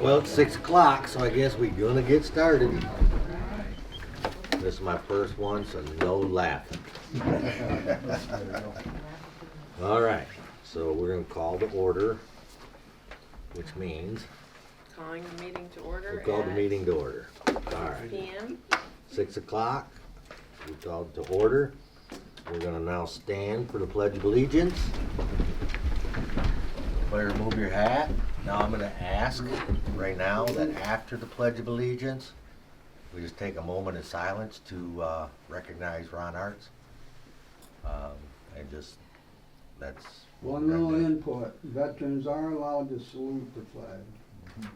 Well, it's 6 o'clock, so I guess we're gonna get started. This is my first one, so no laughing. All right, so we're gonna call to order, which means Calling the meeting to order. we'll call the at meeting to order. All 6 right, p.m. 6 o'clock, we called to order. We're gonna now stand for the Pledge of Allegiance. Everybody remove your hat. Now I'm gonna ask right now that after the Pledge of Allegiance, we just take a moment of silence to recognize Ron Arts. And just, that's. One little input, veterans are allowed to salute the flag.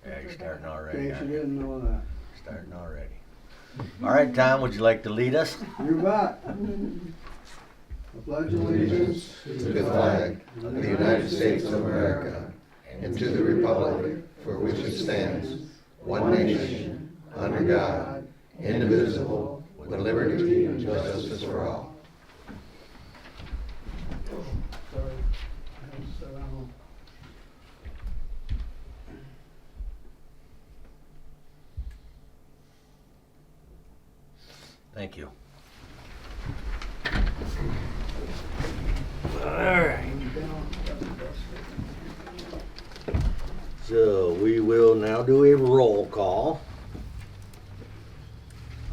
Yeah, you're starting already. In case you aren't you? didn't know that. Starting already. All right, Tom, would you like to lead us? You bet. I pledge allegiance to the flag of the United States of America and to the republic for which it stands, one nation, under God, indivisible, with liberty and justice for all. Sorry. Sit down. Thank you. All right. So we will now do a roll call.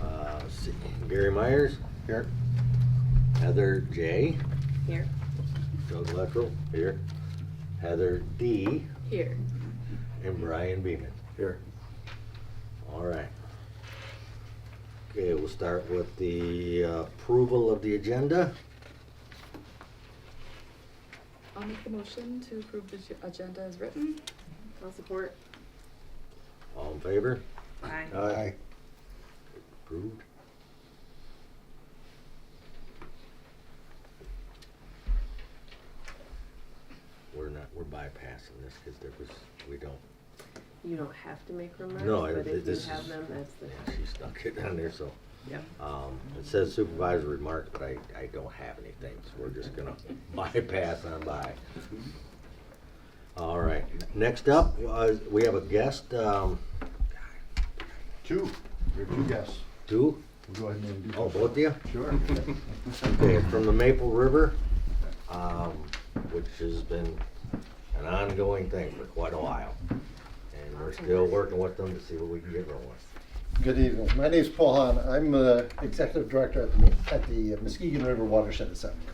Let's see. Gary Myers. Here. Heather J. Here. Doug Luttrell. Here. Heather D. Here. And Brian Beeman. Here. All right. Okay, we'll start with the approval of the agenda. I'll make the motion to approve the agenda as written. I'll support. All in favor? Aye. Aye. Approved. We're bypassing this because we don't. You don't have to make remarks, No, but if you this have is- them, that's the. Yeah, she stuck it down there, so. Yep. It says supervisor remarks, but I don't have anything, so we're just gonna bypass on by. All right, next up, we have a guest, Two. You're two guests. two, We'll go ahead and do oh, both of you? Sure. Okay, it's from the Maple River, which has been an ongoing thing for quite a while. And we're still working with them to see what we can get rolling. Good evening. My name is Paul Hahn. I'm the Executive Director at the Muskegon River Watershed Assembly.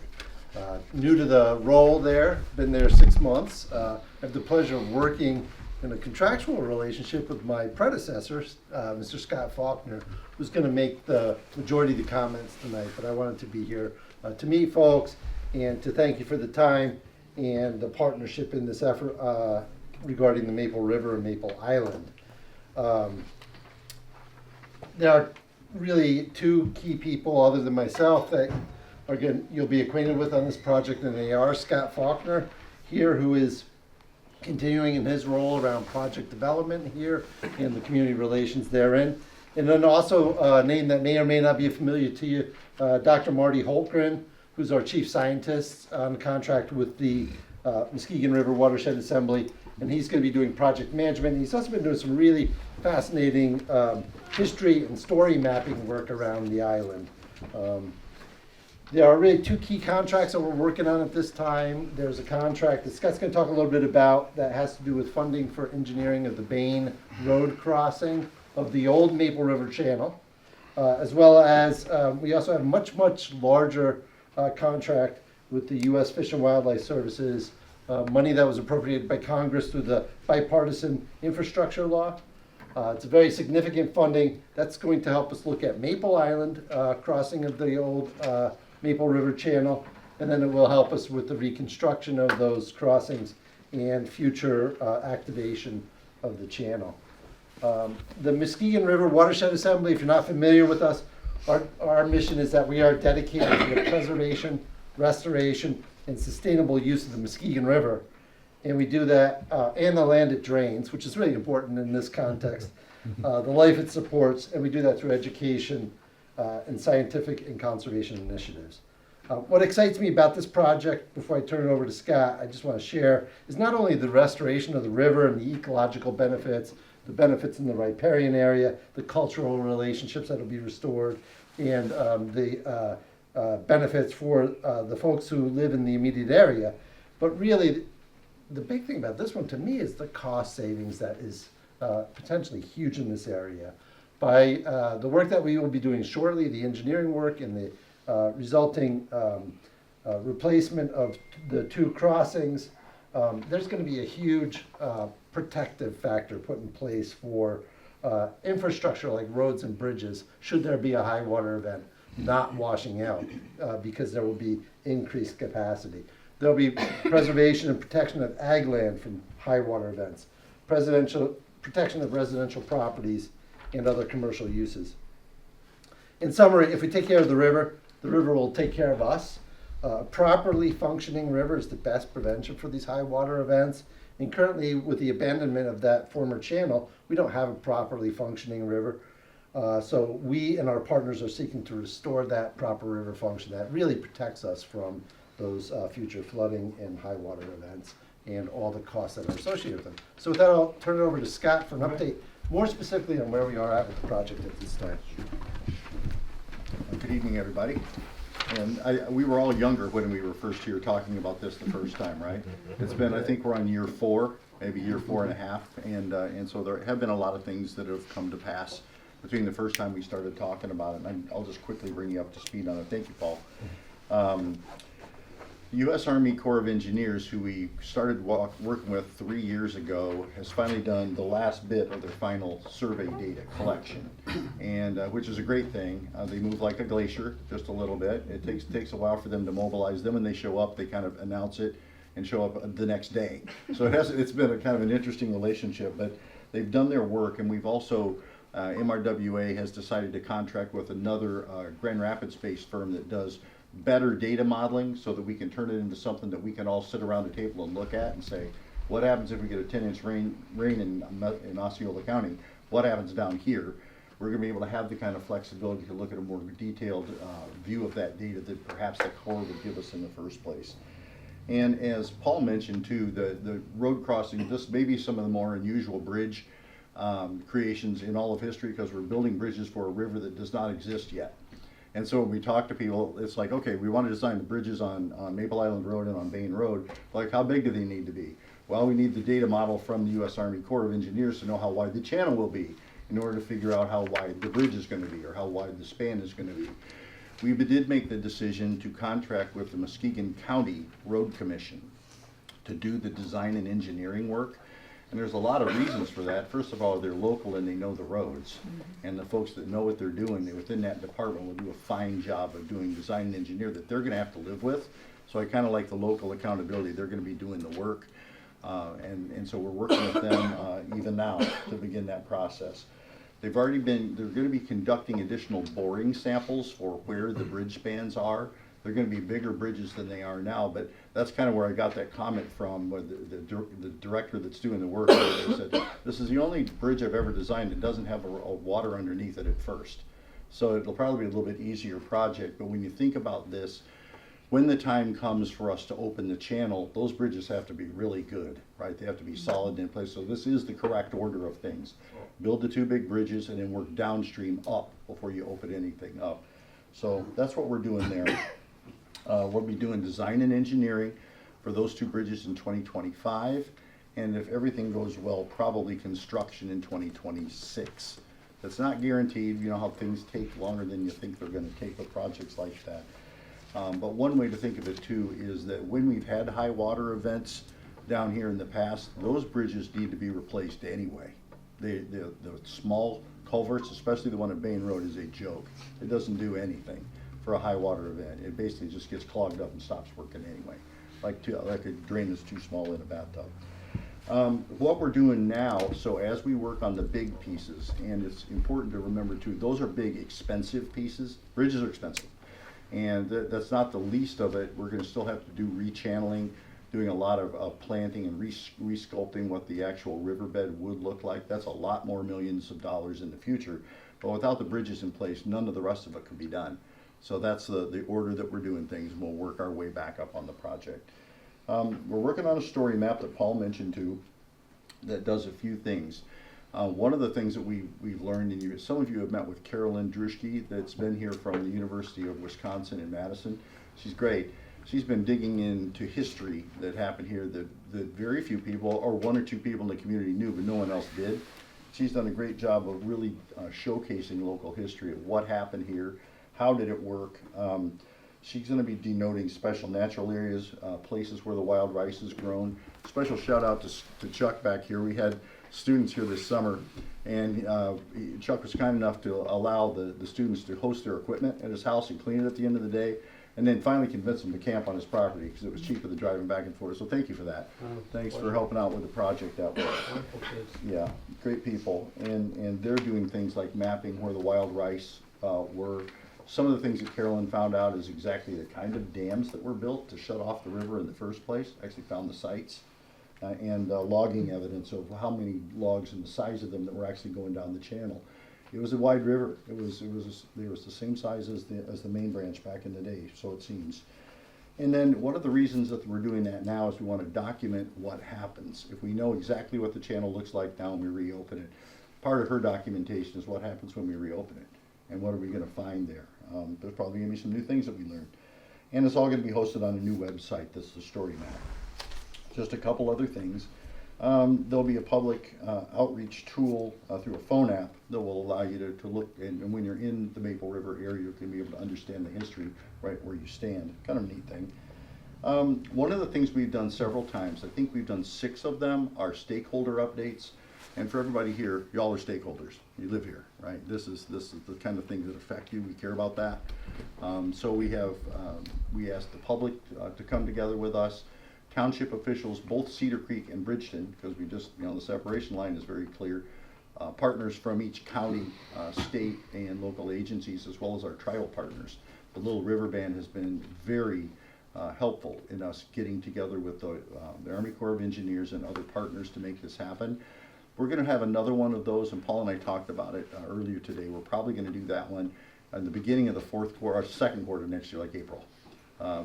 New to the role there, been there 6 months. I have the pleasure of working in a contractual relationship with my predecessor, Mr. Scott Faulkner, who's going to make the majority of the comments tonight, but I wanted to be here to meet folks and to thank you for the time and the partnership in this effort regarding the Maple River and Maple Island. There are really two key people other than myself that you'll be acquainted with on this project, and they are Scott Faulkner here, who is continuing in his role around project development here and the community relations therein. And then also a name that may or may not be familiar to you, Dr. Marty Holtgren, who's our chief scientist on contract with the Muskegon River Watershed Assembly, and he's going to be doing project management. He's also been doing some really fascinating history and story mapping work around the island. There are really two key contracts that we're working on at this time. There's a contract that Scott's going to talk a little bit about that has to do with funding for engineering of the Bain Road crossing of the old Maple River Channel, as well as we also have a much larger contract with the U.S. Fish and Wildlife Services, money that was appropriated by Congress through the bipartisan infrastructure law. It's a very significant funding that's going to help us look at Maple Island crossing of the old Maple River Channel, and then it will help us with the reconstruction of those crossings and future activation of the channel. The Muskegon River Watershed Assembly, if you're not familiar with us, our mission is that we are dedicated to the preservation, restoration, and sustainable use of the Muskegon River. And we do that, and the land it drains, which is really important in this context, the life it supports, and we do that through education and scientific and conservation initiatives. What excites me about this project, before I turn it over to Scott, I just want to share, is not only the restoration of the river and the ecological benefits, the benefits in the riparian area, the cultural relationships that will be restored, and the benefits for the folks who live in the immediate area, but really, the big thing about this one to me is the cost savings that is potentially huge in this area. By the work that we will be doing shortly, the engineering work and the resulting replacement of the two crossings, there's going to be a huge protective factor put in place for infrastructure like roads and bridges, should there be a high water event not washing out, because there will be increased capacity. There'll be preservation and protection of ag land from high water events, protection of residential properties and other commercial uses. In summary, if we take care of the river will take care of us. A properly functioning river is the best prevention for these high water events. And currently, with the abandonment of that former channel, we don't have a properly functioning river. So we and our partners are seeking to restore that proper river function that really protects us from those future flooding and high water events and all the costs that are associated with them. So with that, I'll turn it over to Scott for an update, more specifically on where we are at with the project at this time. Good evening, everybody. And we were all younger when we were first here talking about this the first time, right? It's been, I think we're on year 4, maybe year 4.5, and so there have been a lot of things that have come to pass between the first time we started talking about it. And I'll just quickly bring you up to speed on it. Thank you, Paul. The U.S. Army Corps of Engineers, who we started working with 3 years ago, has finally done the last bit of their final survey data collection, and which is a great thing. They move like a glacier, just a little bit. It takes a while for them to mobilize them, and they show up. They kind of announce it and show up the next day. So it's been a kind of an interesting relationship, but they've done their work, and we've also MRWA has decided to contract with another Grand Rapids-based firm that does better data modeling so that we can turn it into something that we can all sit around the table and look at and say, what happens if we get a 10-inch rain in Osceola County? What happens down here? We're going to be able to have the kind of flexibility to look at a more detailed view of that data that perhaps the Corps would give us in the first place. And as Paul mentioned too, the road crossing, this may be some of the more unusual bridge creations in all of history, because we're building bridges for a river that does not exist yet. And so when we talk to people, it's like, okay, we want to design the bridges on Maple Island Road and on Bain Road. Like, how big do they need to be? Well, we need the data model from the U.S. Army Corps of Engineers to know how wide the channel will be in order to figure out how wide the bridge is going to be or how wide the span is going to be. We did make the decision to contract with the Muskegon County Road Commission to do the design and engineering work. And there's a lot of reasons for that. First of all, they're local and they know the roads. And the folks that know what they're doing, within that department will do a fine job of doing design and engineer that they're going to have to live with. So I kind of like the local accountability. They're going to be doing the work. And so we're working with them even now to begin that process. They're going to be conducting additional boring samples for where the bridge spans are. They're going to be bigger bridges than they are now, but that's kind of where I got that comment from, where the director that's doing the work said, this is the only bridge I've ever designed that doesn't have a water underneath it at first. So it'll probably be a little bit easier project, but when you think about this, when the time comes for us to open the channel, those bridges have to be really good, right? They have to be solid in place. So this is the correct order of things. Build the 2 big bridges and then work downstream up before you open anything up. So that's what we're doing there. We'll be doing design and engineering for those 2 bridges in 2025, and if everything goes well, probably construction in 2026. That's not guaranteed. You know how things take longer than you think they're going to take with projects like that. But one way to think of it too is that when we've had high water events down here in the past, those bridges need to be replaced anyway. The small culverts, especially the one at Bain Road, is a joke. It doesn't do anything for a high water event. It basically just gets clogged up and stops working anyway, like a drain that's too small in a bathtub. What we're doing now, so as we work on the big pieces, and it's important to remember too, those are big, expensive pieces. Bridges are expensive, and that's not the least of it. We're going to still have to do rechanneling, doing a lot of planting and resculpting what the actual riverbed would look like. That's a lot more millions of dollars in the future, but without the bridges in place, none of the rest of it could be done. So that's the order that we're doing things, and we'll work our way back up on the project. We're working on a story map that Paul mentioned too, that does a few things. One of the things that we've learned, and some of you have met with Carolyn Druschke, that's been here from the University of Wisconsin in Madison. She's great. She's been digging into history that happened here that very few people, or one or two people in the community knew, but no one else did. She's done a great job of really showcasing local history of what happened here, how did it work. She's going to be denoting special natural areas, places where the wild rice is grown. Special shout out to Chuck back here. We had students here this summer, and Chuck was kind enough to allow the students to host their equipment at his house and clean it at the end of the day, and then finally convince them to camp on his property because it was cheaper than driving back and forth. So thank you for that. Thanks for helping out with the project that way. Yeah, great people, and they're doing things like mapping where the wild rice were. Some of the things that Carolyn found out is exactly the kind of dams that were built to shut off the river in the first place. Actually found the sites and logging evidence of how many logs and the size of them that were actually going down the channel. It was a wide river. It was the same size as the main branch back in the day, so it seems. And then one of the reasons that we're doing that now is we want to document what happens. If we know exactly what the channel looks like now when we reopen it, part of her documentation is what happens when we reopen it and what are we going to find there. There's probably going to be some new things that we learn. And it's all going to be hosted on a new website that's the story map. Just a couple other things. There'll be a public outreach tool through a phone app that will allow you to look, and when you're in the Maple River area, you're going to be able to understand the history right where you stand. Kind of a neat thing. One of the things we've done several times, I think we've done 6 of them, are stakeholder updates. And for everybody here, y'all are stakeholders. You live here, right? This is the kind of things that affect you. We care about that. So we asked the public to come together with us. Township officials, both Cedar Creek and Bridgeton, because we just, the separation line is very clear. Partners from each county, state, and local agencies, as well as our tribal partners. The Little River Band has been very helpful in us getting together with the Army Corps of Engineers and other partners to make this happen. We're going to have another one of those, and Paul and I talked about it earlier today. We're probably going to do that one in the beginning of the fourth quarter, or second quarter next year, like April.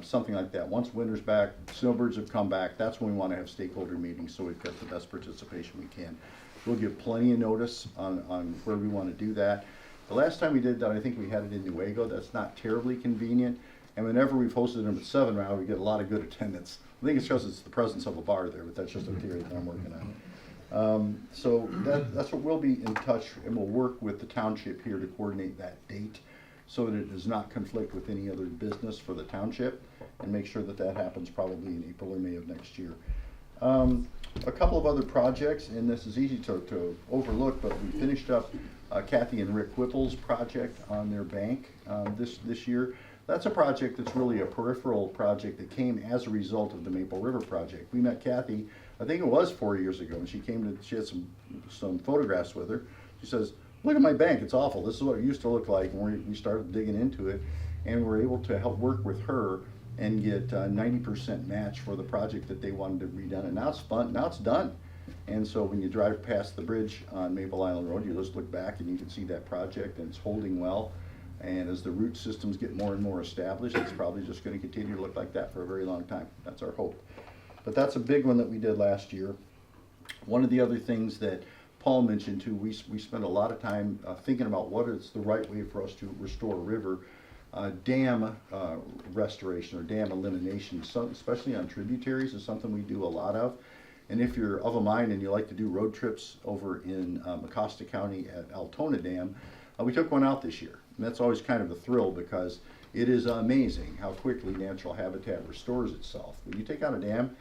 Something like that. Once winter's back, snowbirds have come back, that's when we want to have stakeholder meetings so we've got the best participation we can. We'll give plenty of notice on where we want to do that. The last time we did that, I think we had it in Nuevo. That's not terribly convenient. And whenever we've hosted them at 7 round, we get a lot of good attendance. I think it's because it's the presence of a bar there, but that's just a theory that I'm working on. So that's what we'll be in touch, and we'll work with the township here to coordinate that date so that it does not conflict with any other business for the township, and make sure that that happens probably in April or May of next year. A couple of other projects, and this is easy to overlook, but we finished up Kathy and Rick Whipple's project on their bank this year. That's a project that's really a peripheral project that came as a result of the Maple River project. We met Kathy, I think it was 4 years ago, and she had some photographs with her. She says, "Look at my bank, it's awful. This is what it used to look like." And we started digging into it, and we're able to help work with her and get 90% match for the project that they wanted to redone. And now it's fun, now it's done. And so when you drive past the bridge on Maple Island Road, you just look back and you can see that project, and it's holding well. And as the root systems get more and more established, it's probably just going to continue to look like that for a very long time. That's our hope. But that's a big one that we did last year. One of the other things that Paul mentioned too, we spent a lot of time thinking about what is the right way for us to restore a river. Dam restoration or dam elimination, especially on tributaries, is something we do a lot of. And if you're of a mind and you like to do road trips over in Mecosta County at Altona Dam, we took one out this year. And that's always kind of a thrill because it is amazing how quickly natural habitat restores itself. When you take out a dam,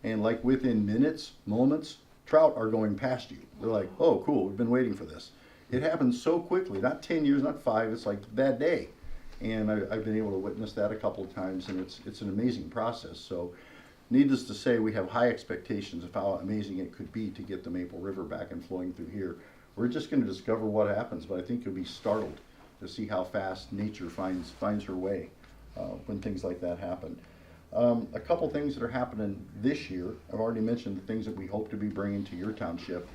and like within minutes, moments, trout are going past you. They're like, "Oh, cool, we've been waiting for this." It happens so quickly, not 10 years, not 5, it's like that day. And I've been able to witness that a couple of times, and it's an amazing process. So needless to say, we have high expectations of how amazing it could be to get the Maple River back and flowing through here. We're just going to discover what happens, but I think you'll be startled to see how fast nature finds her way when things like that happen. A couple things that are happening this year. I've already mentioned the things that we hope to be bringing to your township.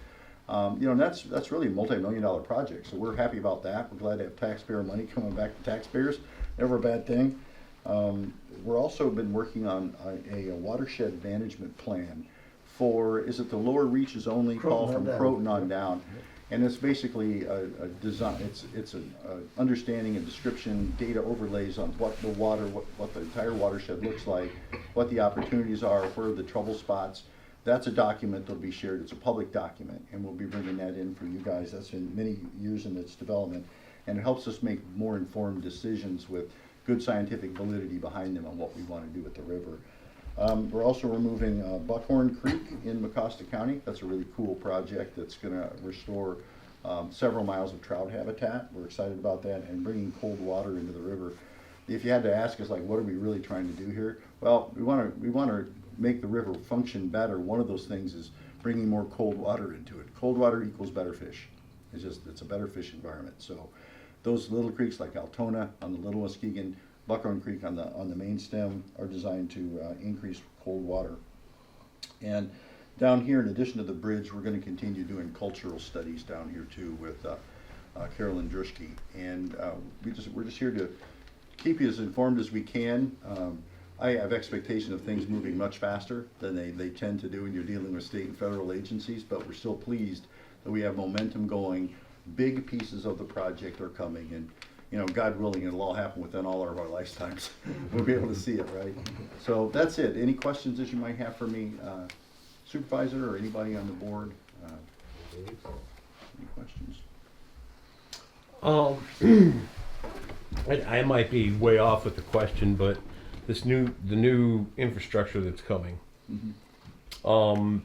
And that's really a multi-million-dollar project, so we're happy about that. We're glad to have taxpayer money coming back to taxpayers. never a bad thing. We're also been working on a watershed management plan for, is it the lower reaches only, Paul, Croton on from down. Croton on down? And it's basically a design, it's an understanding and description, data overlays on what the water, what the entire watershed looks like, what the opportunities are, where are the trouble spots. That's a document that'll be shared, it's a public document, and we'll be bringing that in for you guys. That's been many years in its development, and it helps us make more informed decisions with good scientific validity behind them on what we want to do with the river. We're also removing Buckhorn Creek in Mecosta County. That's a really cool project that's going to restore several miles of trout habitat. We're excited about that, and bringing cold water into the river. If you had to ask us, like, what are we really trying to do here? Well, we want to make the river function better. One of those things is bringing more cold water into it. Cold water equals better fish. It's a better fish environment. So those little creeks like Altona on the Little Muskegon, Buckhorn Creek on the main stem are designed to increase cold water. And down here, in addition to the bridge, we're going to continue doing cultural studies down here too with Carolyn Druschke. And we're just here to keep you as informed as we can. I have expectation of things moving much faster than they tend to do when you're dealing with state and federal agencies, but we're still pleased that we have momentum going. Big pieces of the project are coming, and you know, God willing, it'll all happen within all of our lifetimes. We'll be able to see it, right? So that's it. Any questions that you might have for me, Supervisor, or anybody on the board? Any questions? I might be way off with the question, but the new infrastructure that's coming. Mm-hmm.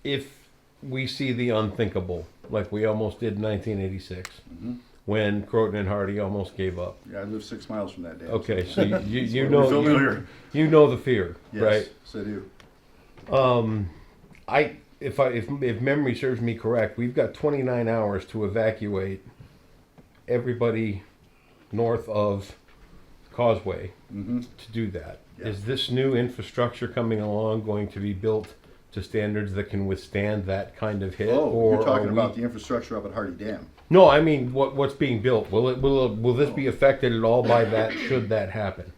If we see the unthinkable, like we almost did in 1986, Mm-hmm. when Croton and Hardy almost gave up. Yeah, I live 6 miles from that dam. Okay, so you We're know familiar. you know the fear, Yes, right? so I do. If memory serves me correct, we've got 29 hours to evacuate everybody north of Causeway Mm-hmm. to do that. Yeah. Is this new infrastructure coming along going to be built to standards that can withstand that kind of hit? Oh, you're talking are about we... the infrastructure up at Hardy Dam. No, I mean what's being built. Will this be affected at all by that? Should that happen?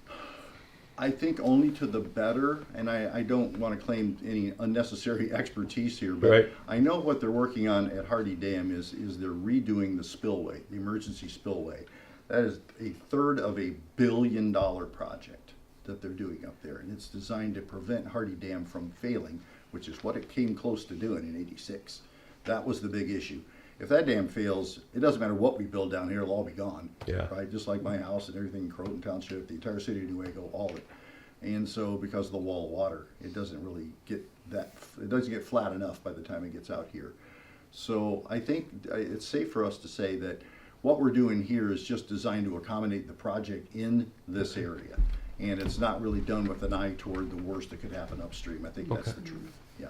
I think only to the better, and I don't want to claim any unnecessary expertise here, but Right. I know what they're working on at Hardy Dam is they're redoing the spillway, the emergency spillway. That is a third of $1 billion project that they're doing up there, and it's designed to prevent Hardy Dam from failing, which is what it came close to doing in '86. That was the big issue. If that dam fails, it doesn't matter what we build down here, it'll all be gone. Yeah. Right? Just like my house and everything in Croton Township, the entire city of Newaygo, all of it. And so because of the wall of water, it doesn't really get it doesn't get flat enough by the time it gets out here. So I think it's safe for us to say that what we're doing here is just designed to accommodate the project in this area. And it's not really done with an eye toward the worst that could happen upstream. I think that's Okay. the truth. Yeah,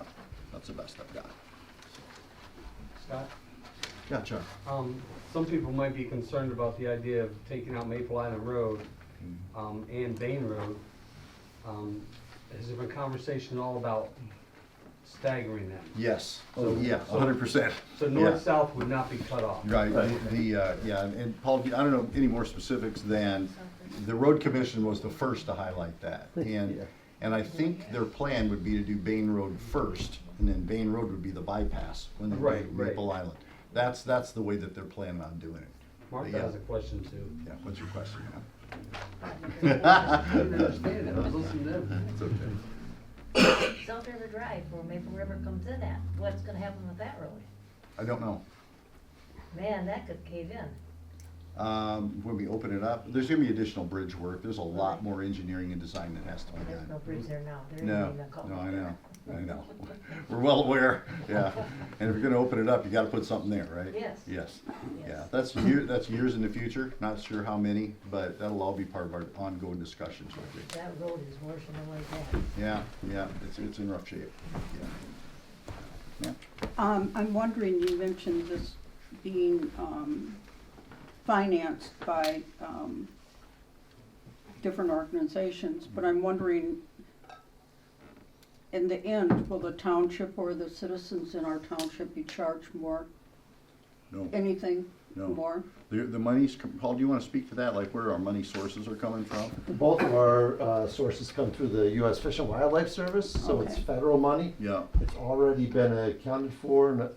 that's the best I've got. Scott, Yeah, Chuck. some people might be concerned about the idea of taking out Maple Island Road and Bain Road. Has there been conversation at all about staggering them? Yes. So- Oh, yeah, so- 100%. So north-south would not be cut off? Right, yeah, and Paul, I don't know any more specifics than the road commission was the first to highlight that. And I think their plan would be to do Bain Road first, and then Bain Road would be the bypass when they do Right, right. Maple Island. That's the way that they're planning on doing it. Martha Yeah. has a question too. Yeah, what's your question? I didn't understand it, I was listening to them. It's okay. South River Drive, where Maple River comes in at, what's gonna happen with that road? I don't know. Man, that could cave in. When we open it up, there's gonna be additional bridge work. There's a lot more engineering and design that has to be There's done. no bridge there now, there isn't No, even a culvert. no, I know. We're well aware, yeah. And if you're gonna open it up, you gotta put something there, right? Yes. Yes, yeah. Yes. That's years in the future, not sure how many, but that'll all be part of our ongoing discussions with you. That road is washing away bad. Yeah, it's in rough shape, yeah. I'm wondering, you mentioned this being financed by different organizations, but I'm wondering, in the end, will the township or the citizens in our township be charged more? No, Anything? No. more? The monies, Paul, do you want to speak to that, like where our money sources are coming from? Both of our sources come through the U.S. Fish and Wildlife Service, so it's Okay. federal money. Yeah, It's already been accounted for, and,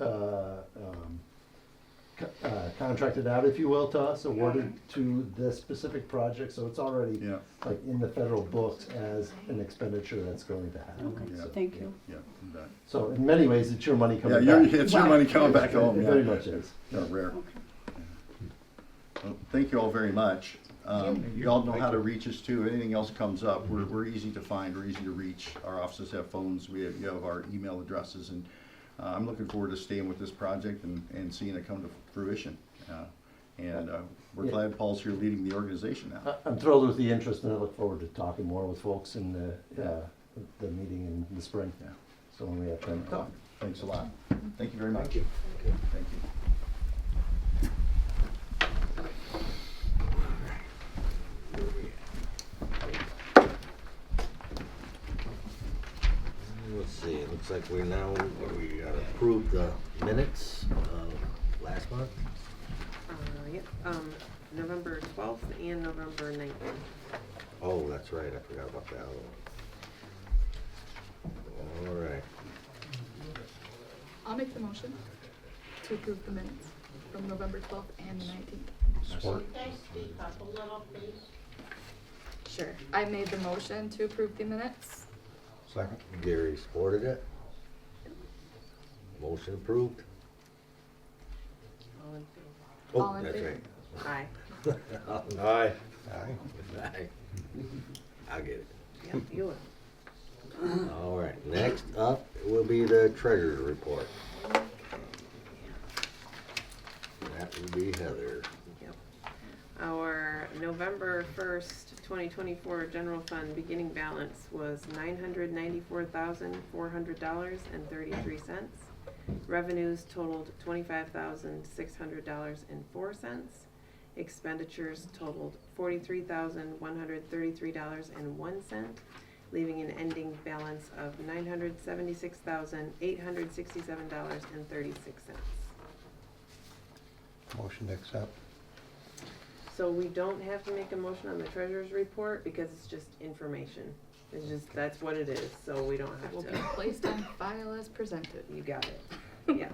contracted out, if you will, to us, awarded to this specific project, so it's already yeah, like in the federal books as an expenditure that's going to happen. Okay, Yeah. thank you. yeah, you bet. So in many ways, it's your money Yeah, coming back. it's your money coming back home, It yeah. very much is. Yeah, rare. Okay. Well, thank you all very much. You all know how to reach us too. Anything else comes up, we're easy to find, we're easy to reach. Our offices have phones, you have our email addresses, and I'm looking forward to staying with this project and seeing it come to fruition. We're Yeah. glad Paul's here leading the organization now. I'm thrilled with the interest, and I look forward to talking more with folks in the meeting in the spring. Yeah. So when we have time to talk. Thanks a lot. Thank you very much. Thank you. Thank you. Let's see, it looks like we gotta approve the minutes of last month. Yep, November 12th and November 19th. Oh, that's right, I forgot about that one. All right, I'll make the motion to approve the minutes from November 12th and the 19th. support. Sure. I made the motion to approve the minutes. Second. Gary supported it. Motion approved. All in favor? Oh, All in that's favor? right. Aye. Aye. Aye. I'll get it. Yep, you will. All right, next up will be the treasurer's report. That will be Heather. Yep. Our November 1st, 2024 general fund beginning balance was $994,400.33. Revenues totaled $25,600.04. Expenditures totaled $43,133.01, leaving an ending balance of $976,867.36. Motion to accept. So we don't have to make a motion on the treasurer's report because it's just information. It's just, that's what it is, so we don't It will have be to. placed on file as presented. You got it. Yeah,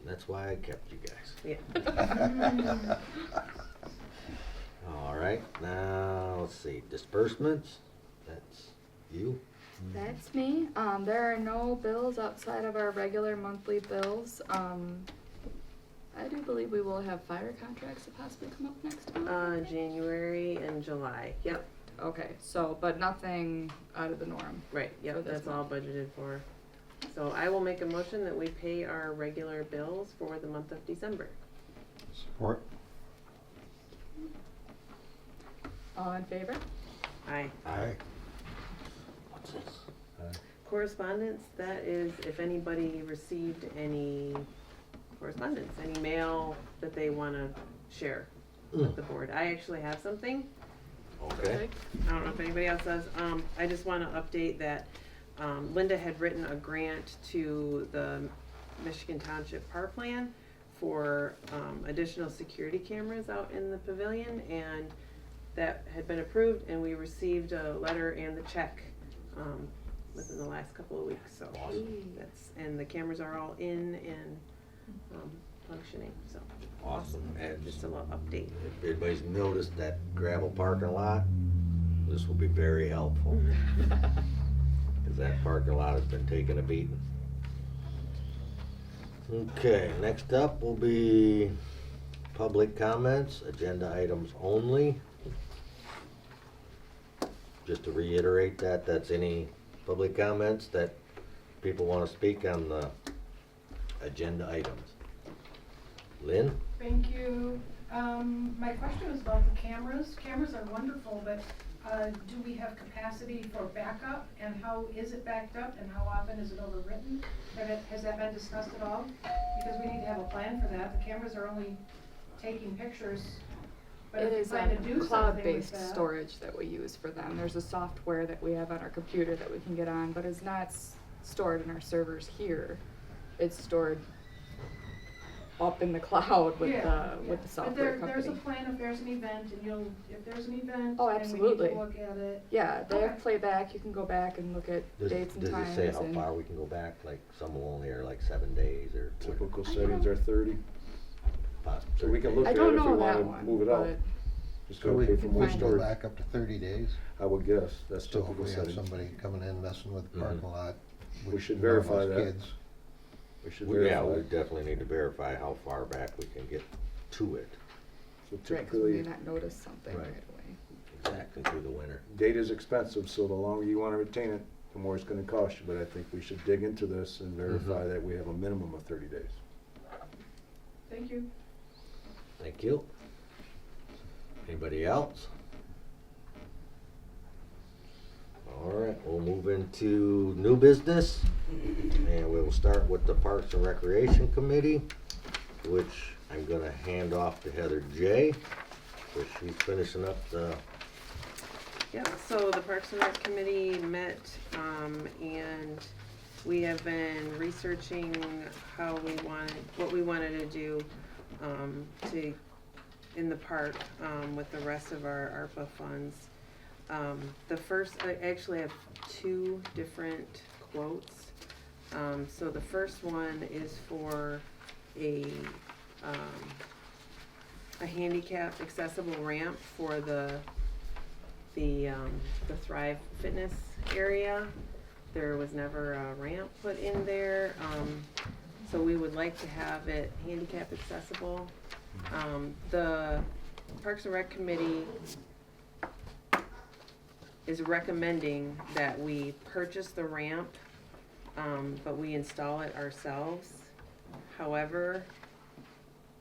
That's why I kept you guys. yeah. All right, now, let's see, disbursements, that's you? That's me. There are no bills outside of our regular monthly bills. I do believe we will have fire contracts that possibly come up next month. January and July, yep, Okay, so, but nothing out of the norm. right, For yep, this that's all budgeted for. So I will make a motion that we pay our regular bills for the month of December. Support. All in favor? Aye. Aye. What's this? Correspondence, that is if anybody received any correspondence, any mail that they wanna share with the board. I actually have something. Okay, I don't know if anybody else does. I just wanna update that, Linda had written a grant to the Michigan Township Park Plan for, additional security cameras out in the pavilion, and that had been approved, and we received a letter and the check, within the last couple of weeks, so. Awesome. And the cameras are all in and, functioning, so. awesome, and Just a little update. if anybody's noticed that gravel parking lot, this will be very helpful. Cause that parking lot has been taking a beating. Okay, next up will be public comments, agenda items only. Just to reiterate that, that's any public comments that people wanna speak on the agenda items. Lynn? Thank you. My question was about the cameras. Cameras are wonderful, but do we have capacity for backup? And how is it backed up and how often is it overwritten? Has that been discussed at all? Because we need to have a plan for that. The cameras are only taking pictures. But It if we is plan to do something with cloud-based that. storage that we use for them. There's a software that we have on our computer that we can get on, but it's not stored in our servers here. It's stored up in the cloud with Yeah, the with the But software there's a company. plan if there's an event, and if there's an event, Oh, and we need absolutely. to look at it. Yeah, they have Okay. playback. You can go back and look at dates and Does times. it say how and far we can go back? Like some will only are like 7 days or Typical settings are 30, so we can look I at it don't if we know that wanna one, move it out. but Just So gotta we pay for can more find go storage. back up to 30 days. I would guess, that's So if typical we have settings. somebody coming in messing with the parking lot. We should none of verify us that. kids. We should Yeah, we verify. definitely need to verify how far back we can get to it. So right, 'cause we may typically, not notice something Right. right away. Exactly through the winter. data's expensive, so the longer you wanna retain it, the more it's gonna cost you, but I think we should dig into this and verify that we have a minimum of 30 days. Thank you. Thank you. Anybody else? All right, we'll move into new business. And we'll start with the Parks and Recreation Committee, which I'm gonna hand off to Heather J. So she's finishing up the, Yep, so the Parks and Rec Committee met, and we have been researching what we wanted to do, in the park, with the rest of our ARPA funds. I actually have two different quotes. So the first one is for a handicap accessible ramp for the Thrive Fitness area. There was never a ramp put in there, so we would like to have it handicap accessible. The Parks and Rec Committee is recommending that we purchase the ramp, but we install it ourselves. However,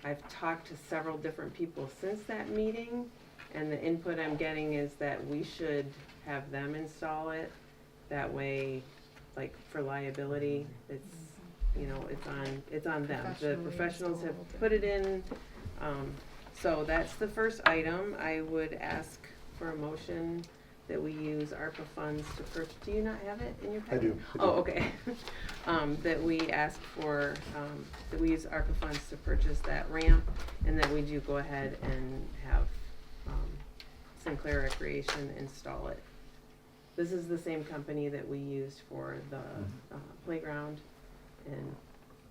I've talked to several different people since that meeting, and the input I'm getting is that we should have them install it. That way, like for liability, it's on them. The Professionally professionals have installed. put it in. So that's the first item. I would ask for a motion that we use ARPA funds to purchase. Do you not have it in your I packet? do. Oh, okay. That we ask for, that we use ARPA funds to purchase that ramp, and that we do go ahead and have Sinclair Recreation install it. This is the same company that we used for the playground, and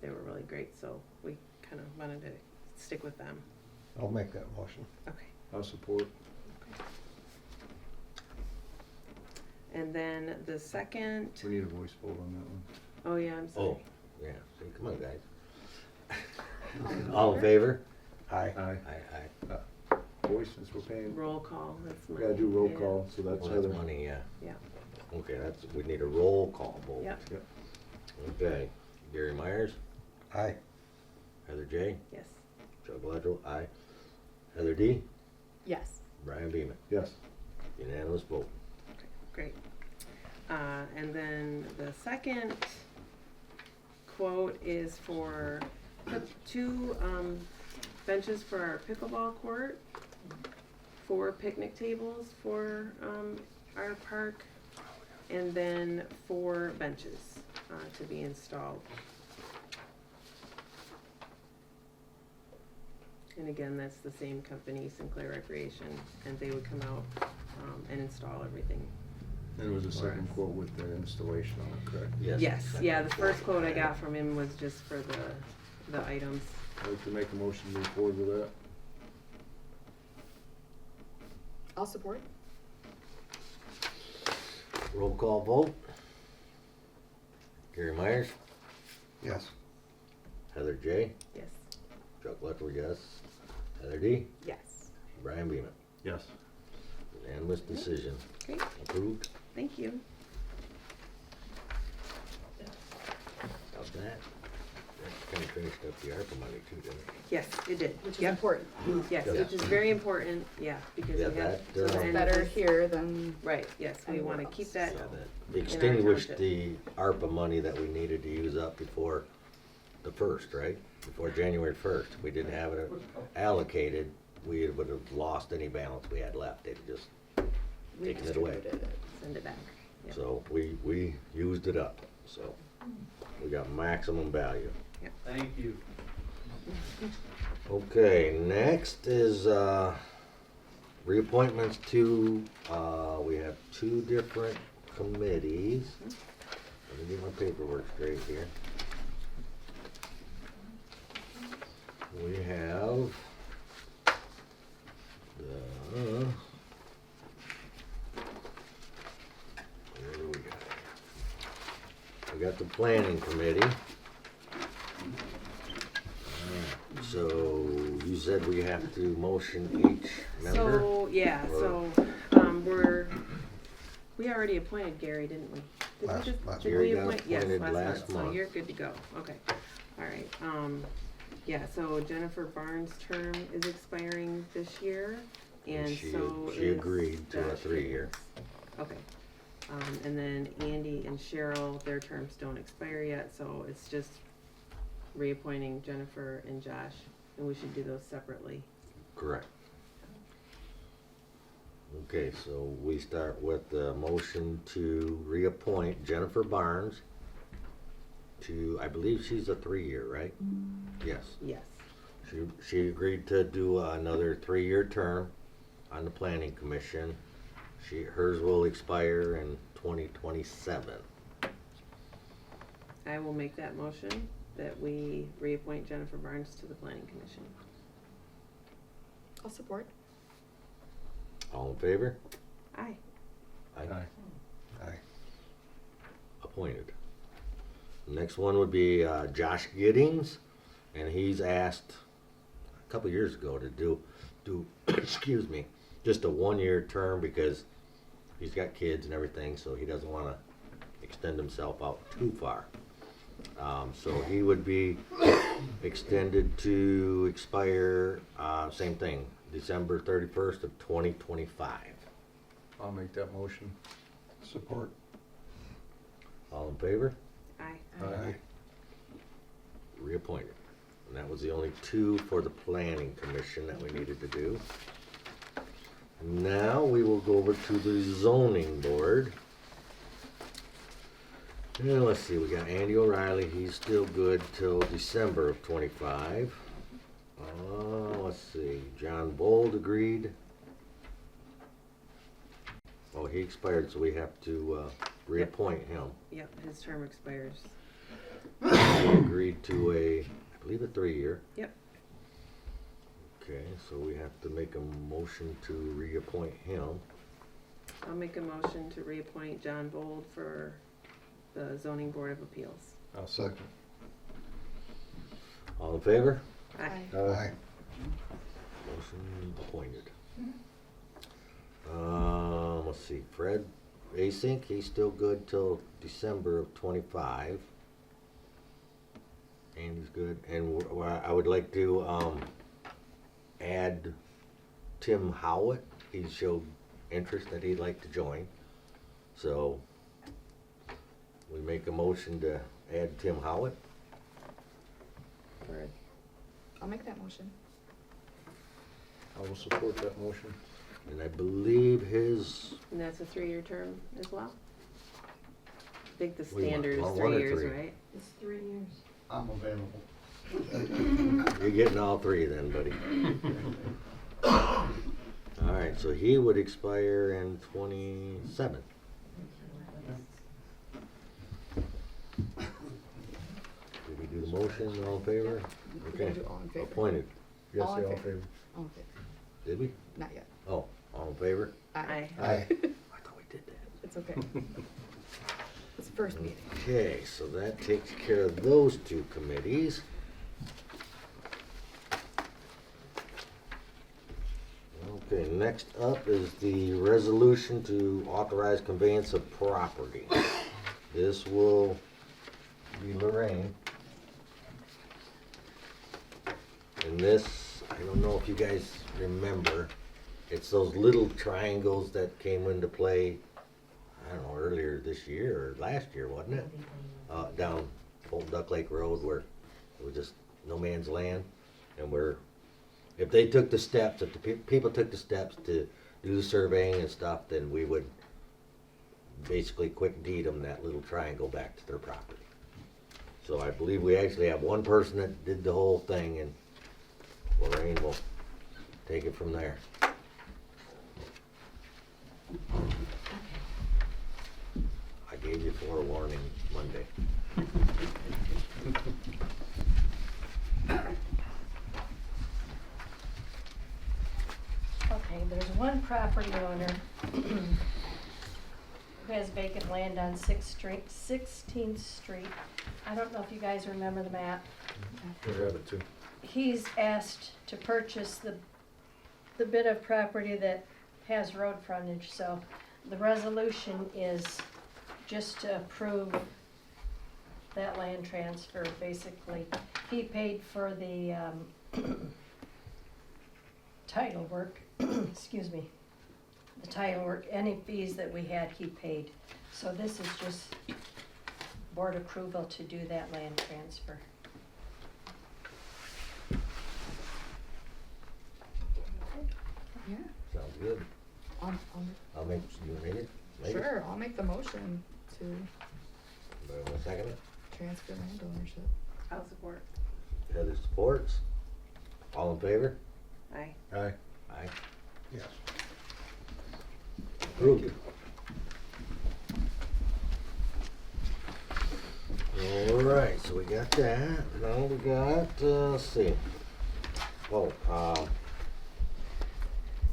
they were really great, so we kind of wanted to stick with them. I'll make that motion. Okay. I'll support. And then the second, We need a voice vote on that one. oh yeah, I'm sorry. oh, yeah, see, come on, guys. All in favor? Aye. Aye. Aye, Voice, since we're paying, Roll call, that's we my. gotta do roll yeah. call, so that's well, Heather. that's money, yeah. Yeah. Okay, we need a roll call vote. Yep. Yep. Okay, Gary Myers, Aye. Heather J, Yes. Chuck Ledrow, aye. Heather D, Yes. Brian Beeman, Yes. unanimous vote. Great. And then the second quote is for two benches for our pickleball court, 4 picnic tables for our park, and then 4 benches to be installed. And again, that's the same company, Sinclair Recreation, and they would come out and install everything. And there was a second us. quote with the installation on it, correct? Yes, second yeah, the first quote I quote. got from him was just for the items. I'd like to make a motion to move forward with that. I'll support. Roll call vote. Gary Myers, Yes. Heather J, Yes. Chuck Ledrow, yes. Heather D, Yes. Brian Beeman, Yes. unanimous decision. Great, Approved. thank you. How's that? That kind of finished up the ARPA money too, didn't it? Yes, it did. Which is Yep. important. Yes, Yeah. which is very important, yeah, because we Yeah, have. that, to the end of Better this- here than Right, yes, we anywhere wanna else. keep that, Yeah, that extinguished township. the ARPA money that we needed to use up before the first, right? Before January 1st. We didn't have it allocated, we would have lost any balance we had left. They'd just taken it away. redistributed it. send it back. Yep. So we used it up, so we got maximum value. Thank you. Okay, next is reappointments to, we have two different committees. Let me get my paperwork straight here. We have the, where do we got it? We got the planning committee. So you said we have to motion each member? So, yeah, Or- so, we already appointed Gary, didn't we? Did we Last- just- last did Gary we got appoint? Yes, appointed last last month, so month. you're good to go, okay. All right, yeah, so Jennifer Barnes' term is expiring this year, and she- so she is agreed to a Josh 3-year. Higgins. Okay. And then Andy and Cheryl, their terms don't expire yet, so it's just reappointing Jennifer and Josh, and we should do those separately. Correct. Okay, so we start with the motion to reappoint Jennifer Barnes to, I believe she's a 3-year, right? Yes. Yes. She agreed to do another 3-year term on the planning commission. Hers will expire in 2027. I will make that motion that we reappoint Jennifer Barnes to the planning commission. I'll support. All in favor? Aye. Aye. Appointed. Next one would be Josh Giddings, and he's asked a couple years ago to do excuse me, just a 1-year term because he's got kids and everything, so he doesn't want to extend himself out too far. So he would be extended to expire, same thing, December 31st of 2025. I'll make that motion. Support. All in favor? Aye. Aye. Reappointed. And that was the only 2 for the planning commission that we needed to do. Now we will go over to the zoning board. And let's see, we got Andy O'Reilly, he's still good till December of 25. Let's see, John Bold agreed. Oh, he expired, so we have to reappoint him. Yep, his term expires. He agreed to I believe a 3-year. Yep. Okay, so we have to make a motion to reappoint him. I'll make a motion to reappoint John Bold for the zoning board of appeals. I'll second. All in favor? Aye. Aye. Motion appointed. Let's see, Fred Asink, he's still good till December of 25. Andy's good, and I would like to add Tim Howitt. He showed interest that he'd like to join. So we make a motion to add Tim Howitt. For, I'll make that motion. I will support that motion. And I believe his, and that's a 3-year term as well? I think the We want standard is one 3 or years, 3? right? It's 3 years. I'm available. you're getting all 3 then, buddy. All right, so he would expire in 27. Did we do the motion, all in favor? We're gonna Okay, do all in favor. appointed. Yes, All in all in favor. favor. All in favor. Did we? Not yet. Oh, all in favor? Aye. Aye. I thought we did that. It's okay. It's the first meeting. Okay, so that takes care of those 2 committees. Okay, next up is the resolution to authorize conveyance of property. This will be Lorraine. And this, I don't know if you guys remember, it's those little triangles that came into play, I don't know, earlier this year or last year, wasn't it? Down Old Duck Lake Road where it was just no man's land. And if they took the steps, if the people took the steps to do the surveying and stuff, then we would basically quick deed them that little triangle back to their property. So I believe we actually have one person that did the whole thing, and Lorraine will take it from there. I gave you forewarning Monday. Okay, there's one property owner who has vacant land on 16th Street. I don't know if you guys remember the map. We have it too. He's asked to purchase the bit of property that has road frontage, so the resolution is just to approve that land transfer, basically. He paid for the title work, excuse me, the title work, any fees that we had, he paid. So this is just board approval to do that land transfer. Yeah. Sounds good. I'll make, you make it? Make it? Sure, I'll make the motion to Anybody want to second it? transfer land ownership. I'll support. Heather supports. All in favor? Aye. Aye. Aye. Yes. Approved. All right, so we got that. Now we got, let's see. Oh,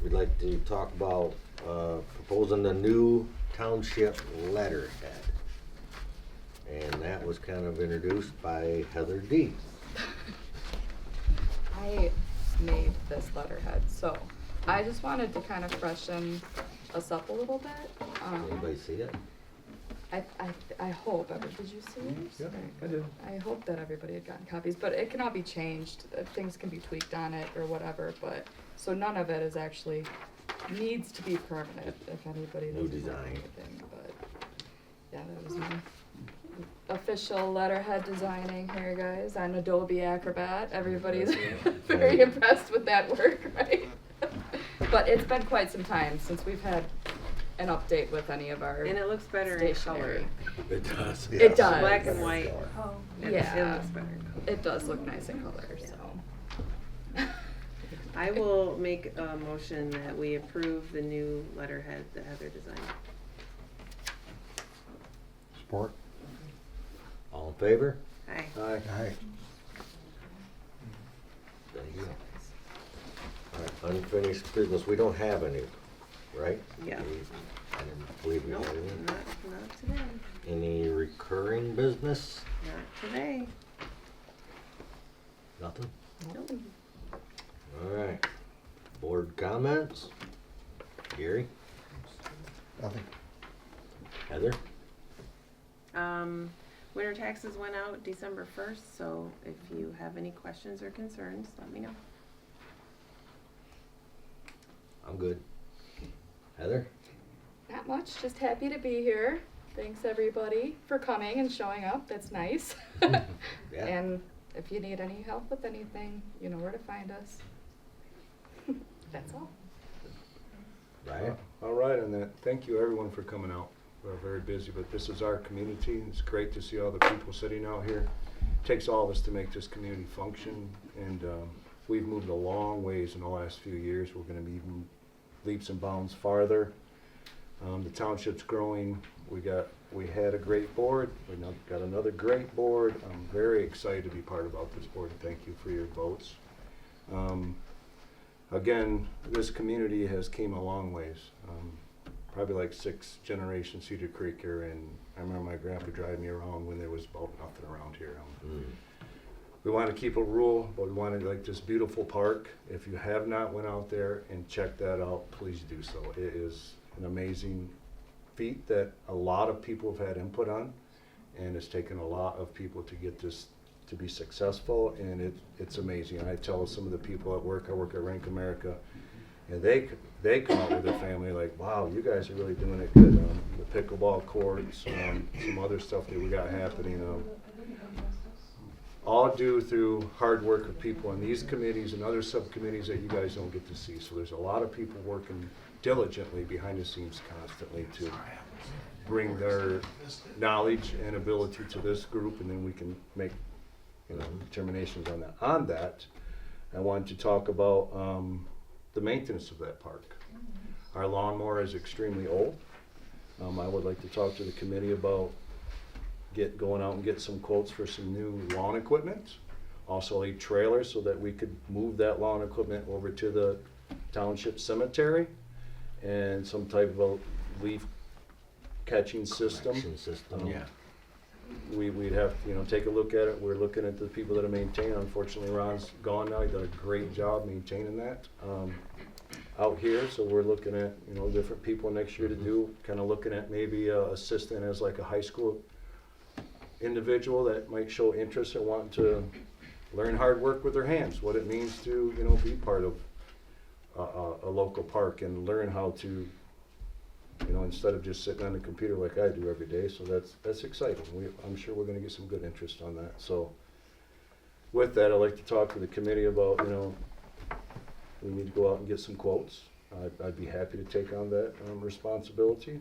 we'd like to talk about, proposing the new township letterhead. And that was kind of introduced by Heather D. I made this letterhead, so I just wanted to kind of freshen us up a little bit. Anybody see it? I hope, did you see yours? Yeah, Alright, I did. I hope that everybody had gotten copies, but it can all be changed, things can be tweaked on it or whatever, but, so none of it is actually, needs to be permanent, if anybody New doesn't want design. anything, but, yeah, that was my official letterhead designing here, guys, on Adobe Acrobat, everybody's very impressed with that work, right? But it's been quite some time since we've had an update with any of our And it looks better in stationery. color. It does. It yes. does. Black and white. Oh, It Yeah. looks better in color. It does look nice in color, so. I will make a motion that we approve the new letterhead that Heather designed. Support. All in favor? Aye. Aye. Aye. Thank you. All right, unfinished business, we don't have any, right? Yeah. I didn't believe we Nope, had any. not today. Any recurring business? Not today. Nothing? Nope. All right. Board comments? Gary? Nothing. Heather? Winter taxes went out December 1st, so if you have any questions or concerns, let me know. I'm good. Heather? Not much, just happy to be here. Thanks everybody for coming and showing up, it's nice. Yeah. And if you need any help with anything, you know where to find us. That's all. Ryan? All right, and that, thank you everyone for coming out. We're very busy, but this is our community. It's great to see all the people sitting out here. It takes all of us to make this community function, and we've moved a long ways in the last few years. We're gonna be even leaps and bounds farther. The township's growing. We had a great board. We now got another great board. I'm very excited to be part about this board, and thank you for your votes. Again, this community has came a long ways. Probably like 6 generations Cedar Creek here, and I remember my grandpa driving me around when there was about nothing around here. We want to keep a rule, but we wanted like this beautiful park. If you have not went out there and checked that out, please do so. It is an amazing feat that a lot of people have had input on, and it's taken a lot of people to get this to be successful, and it's amazing. And I tell some of the people at work, I work at Rank America, and they come out with their family like, wow, you guys are really doing it good. The pickleball courts, some other stuff that we got happening. All due through hard work of people in these committees and other subcommittees that you guys don't get to see. So there's a lot of people working diligently behind the scenes constantly to bring their knowledge and ability to this group, and then we can make, determinations on that. On that, I wanted to talk about the maintenance of that park. Our lawnmower is extremely old. I would like to talk to the committee about going out and get some quotes for some new lawn equipment. Also a trailer so that we could move that lawn equipment over to the township cemetery, and some type of a leaf catching system. Action system, yeah. We'd have to, take a look at it. We're looking at the people that are maintaining. Unfortunately, Ron's gone now. He did a great job maintaining that out here. So we're looking at, different people next year to do, kind of looking at maybe assisting as like a high school individual that might show interest in wanting to learn hard work with their hands, what it means to, be part of a local park and learn how to, instead of just sitting on the computer like I do every day. So that's exciting. I'm sure we're gonna get some good interest on that. So with that, I'd like to talk to the committee about, we need to go out and get some quotes. I'd be happy to take on that responsibility.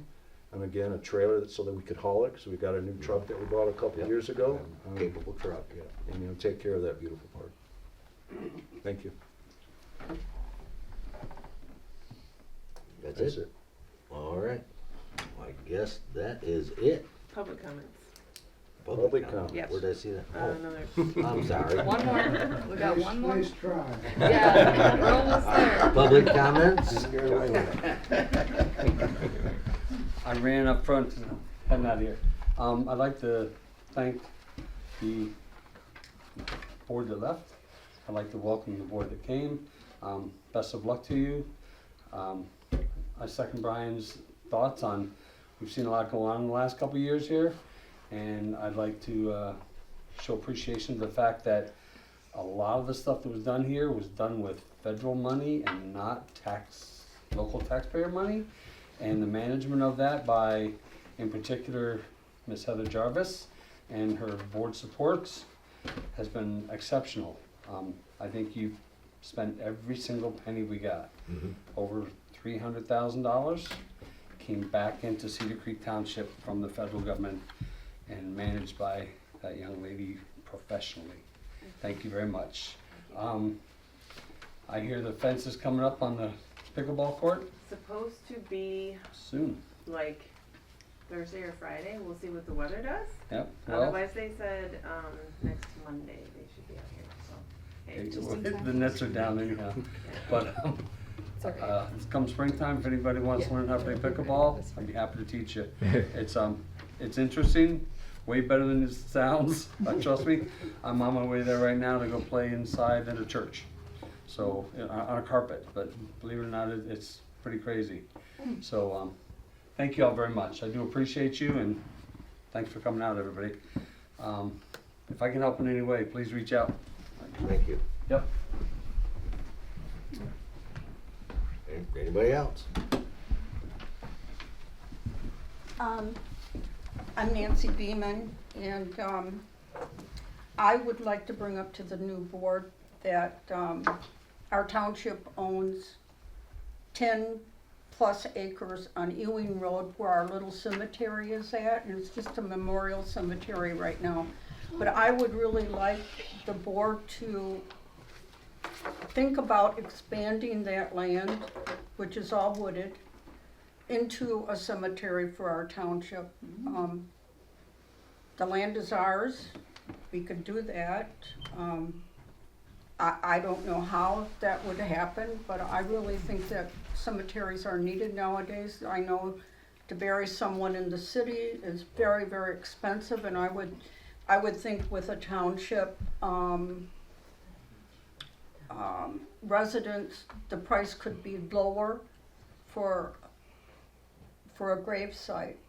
And again, a trailer so that we could haul it, because we got a new truck that we bought a couple of years ago. Capable truck, yeah. And, take care of that beautiful park. Thank you. That's That's it? it. All right. Well, I guess that is it. Public comments. Public comment. Yes. Where did I see that? Oh, Another. I'm sorry. One more. We got one more. Nice try. Yeah, we're almost there. Public comments? I ran up front and heading out of here. I'd like to thank the board that left. I'd like to welcome the board that came. Best of luck to you. I second Brian's thoughts on, we've seen a lot go on in the last couple of years here, and I'd like to show appreciation to the fact that a lot of the stuff that was done here was done with federal money and not local taxpayer money. And the management of that by, in particular, Ms. Heather Jarvis and her board supports has been exceptional. I think you've spent every single penny we got. Over $300,000 came back into Cedar Creek Township from the federal government and managed by that young lady professionally. Thank you very much. I hear the fence is coming up on the pickleball court Supposed to be soon. like Thursday or Friday. We'll see what the weather does. Yep. Well, Otherwise, they said next Monday they should be out here. So, hey, Just in time. the nets are down anyhow. But It's okay. come springtime, if anybody wants to learn how to play pickleball, I'd be happy to teach you. It's interesting, way better than it sounds. Trust me. I'm on my way there right now to go play inside at a church. So on a carpet, but believe it or not, it's pretty crazy. So thank you all very much. I do appreciate you, and thanks for coming out, everybody. If I can help in any way, please reach out. Thank you. Yep. Anybody else? I'm Nancy Beeman, and I would like to bring up to the new board that our township owns 10+ acres on Ewing Road where our little cemetery is at, and it's just a memorial cemetery right now. But I would really like the board to think about expanding that land, which is all wooded, into a cemetery for our township. The land is ours, we could do that. I don't know how that would happen, but I really think that cemeteries are needed nowadays. I know to bury someone in the city is very, very expensive, and I would think with a township residents, the price could be lower for a grave site.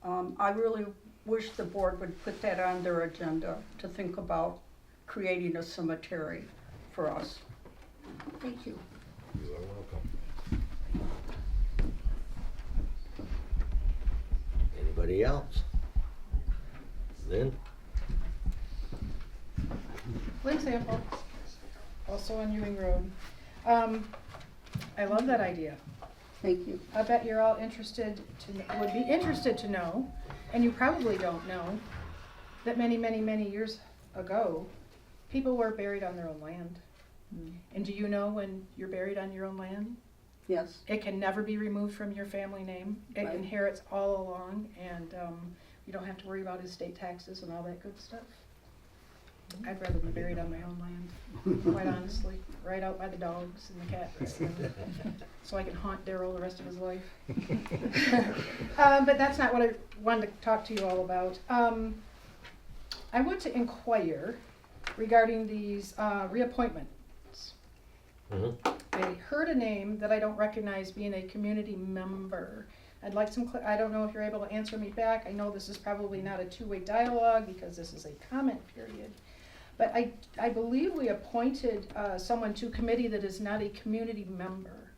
I really wish the board would put that on their agenda to think about creating a cemetery for us. Thank you. You are welcome. Anybody else? Lynn? Lynn Sample, also on Ewing Road. I love that idea. Thank you. I bet you're all would be interested to know, and you probably don't know, that many, many, many years ago, people were buried on their own land. And do you know when you're buried on your own land? Yes. It can never be removed from your family name. It Right. inherits all along, and you don't have to worry about estate taxes and all that good stuff. I'd rather be buried on my own land, quite honestly, right out by the dogs and the cats, so I can haunt Daryl the rest of his life. But that's not what I wanted to talk to you all about. I want to inquire regarding these reappointments. I heard a name that I don't recognize being a community member. I'd like some, I don't know if you're able to answer me back. I know this is probably not a two-way dialogue because this is a comment period. But I believe we appointed someone to committee that is not a community member.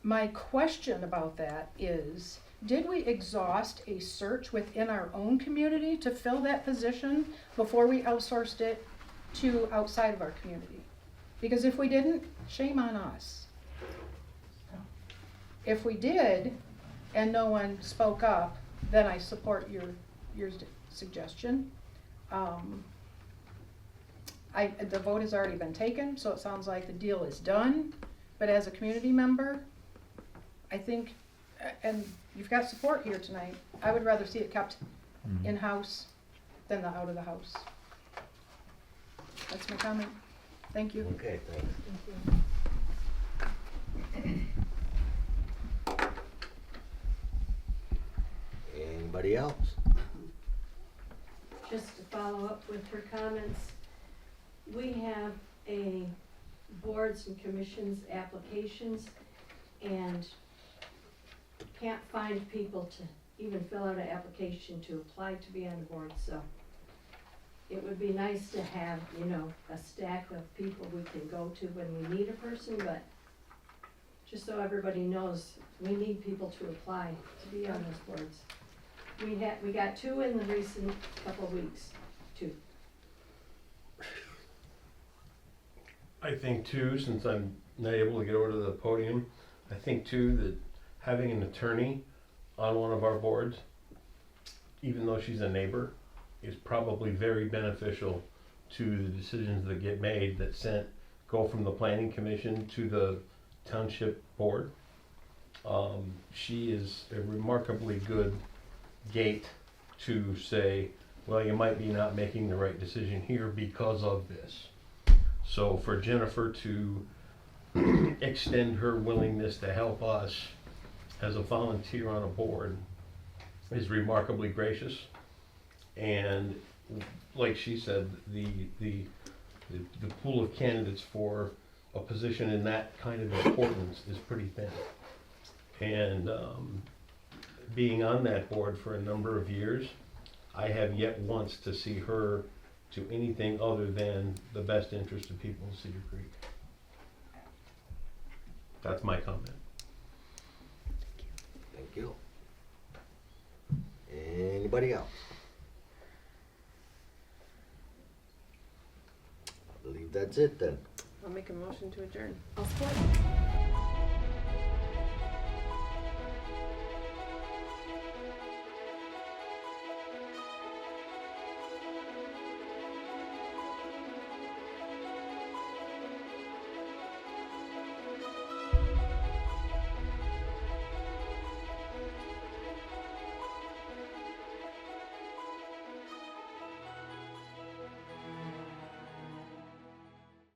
My question about that is, did we exhaust a search within our own community to fill that position before we outsourced it to outside of our community? Because if we didn't, shame on us. If we did, and no one spoke up, then I support your suggestion. The vote has already been taken, so it sounds like the deal is done. But as a community member, I think, and you've got support here tonight, I would rather see it kept in-house than the out of the house. That's my comment. Thank you. Okay, thanks. Anybody else? Just to follow up with her comments, we have a boards and commissions applications and can't find people to even fill out an application to apply to be on the board, so it would be nice to have, you know, a stack of people we can go to when we need a person, but just so everybody knows, we need people to apply to be on those boards. We got 2 in the recent couple of weeks, 2. I think too, since I'm not able to get over to the podium, I think too that having an attorney on one of our boards, even though she's a neighbor, is probably very beneficial to the decisions that get made that go from the planning commission to the township board. She is a remarkably good gate to say, well, you might be not making the right decision here because of this. So for Jennifer to extend her willingness to help us as a volunteer on a board is remarkably gracious. And like she said, the pool of candidates for a position in that kind of importance is pretty thin. And being on that board for a number of years, I have yet once to see her do anything other than the best interest of people in Cedar Creek. That's my comment. Thank you. Anybody else? I believe that's it then. I'll make a motion to adjourn. I'll support.